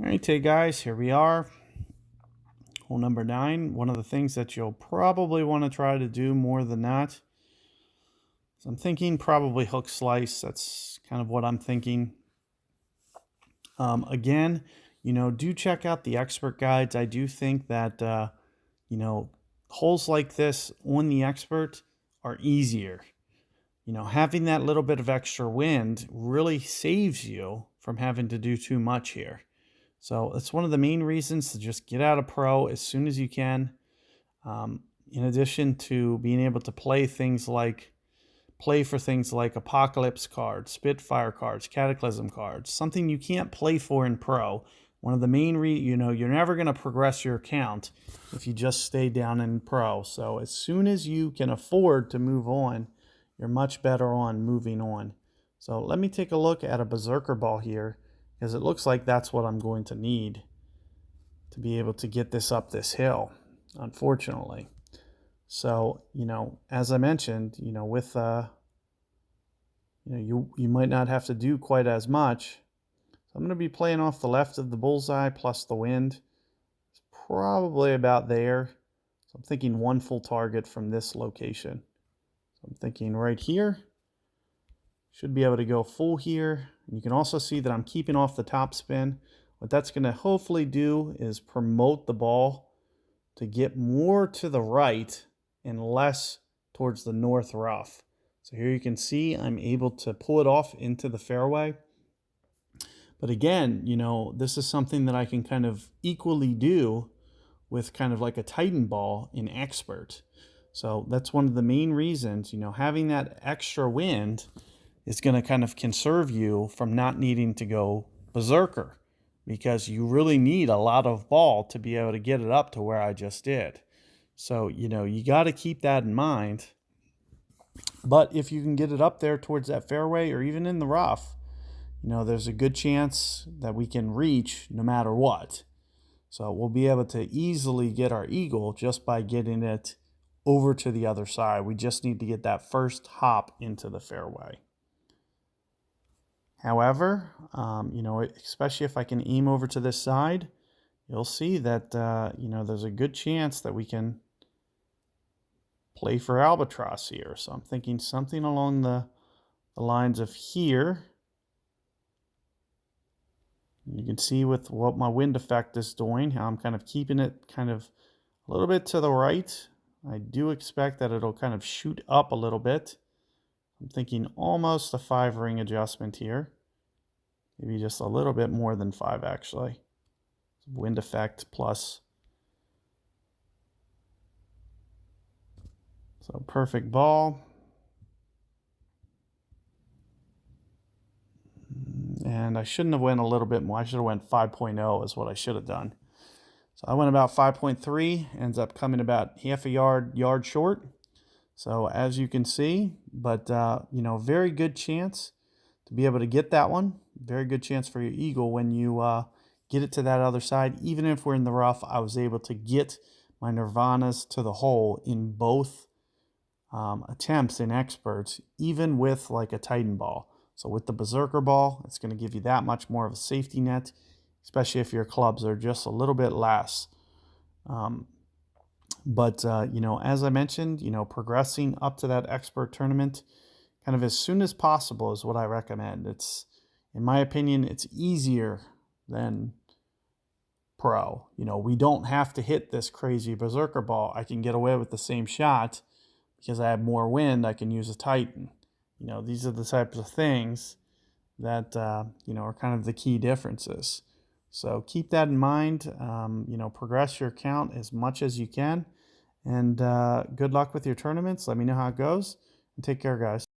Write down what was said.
All right, hey guys, here we are. Hole number 9. One of the things that you'll probably want to try to do more than that. So I'm thinking probably hook slice. That's kind of what I'm thinking. Again, do check out the expert guides. I do think that, holes like this on the expert are easier. Having that little bit of extra wind really saves you from having to do too much here. So it's one of the main reasons to just get out of pro as soon as you can. In addition to being able to play for things like Apocalypse cards, Spitfire cards, Cataclysm cards, something you can't play for in pro. One of the main you're never going to progress your account if you just stay down in pro. So as soon as you can afford to move on, you're much better on moving on. So let me take a look at a Berserker Ball here, because it looks like that's what I'm going to need to be able to get this up this hill, unfortunately. So, as I mentioned, with, you might not have to do quite as much. So I'm going to be playing off the left of the bullseye plus the wind. It's probably about there. So I'm thinking one full target from this location. So I'm thinking right here. Should be able to go full here. And you can also see that I'm keeping off the top spin. What that's going to hopefully do is promote the ball to get more to the right and less towards the north rough. So here you can see I'm able to pull it off into the fairway. But again, this is something that I can kind of equally do with kind of like a Titan ball in expert. So that's one of the main reasons, having that extra wind is going to kind of conserve you from not needing to go berserker, because you really need a lot of ball to be able to get it up to where I just did. So, you got to keep that in mind. But if you can get it up there towards that fairway or even in the rough, there's a good chance that we can reach no matter what. So we'll be able to easily get our eagle just by getting it over to the other side. We just need to get that first hop into the fairway. However, especially if I can aim over to this side, you'll see that, there's a good chance that we can play for albatross here. So I'm thinking something along the lines of here. You can see with what my wind effect is doing, how I'm kind of keeping it kind of a little bit to the right. I do expect that it'll kind of shoot up a little bit. I'm thinking almost a 5 ring adjustment here. Maybe just a little bit more than 5 actually. Wind effect plus. So perfect ball. And I shouldn't have went a little bit more. I should have went 5.0 is what I should have done. So I went about 5.3, ends up coming about half a yard short. So as you can see, but very good chance to be able to get that one. Very good chance for your eagle when you get it to that other side. Even if we're in the rough, I was able to get my Nirvanas to the hole in both attempts in experts, even with like a Titan ball. So with the Berserker ball, it's going to give you that much more of a safety net, especially if your clubs are just a little bit less. But as I mentioned, progressing up to that expert tournament kind of as soon as possible is what I recommend. It's, in my opinion, it's easier than pro. We don't have to hit this crazy Berserker ball. I can get away with the same shot because I have more wind. I can use a Titan. These are the types of things that, are kind of the key differences. So keep that in mind. Progress your account as much as you can. And good luck with your tournaments. Let me know how it goes. And take care, guys.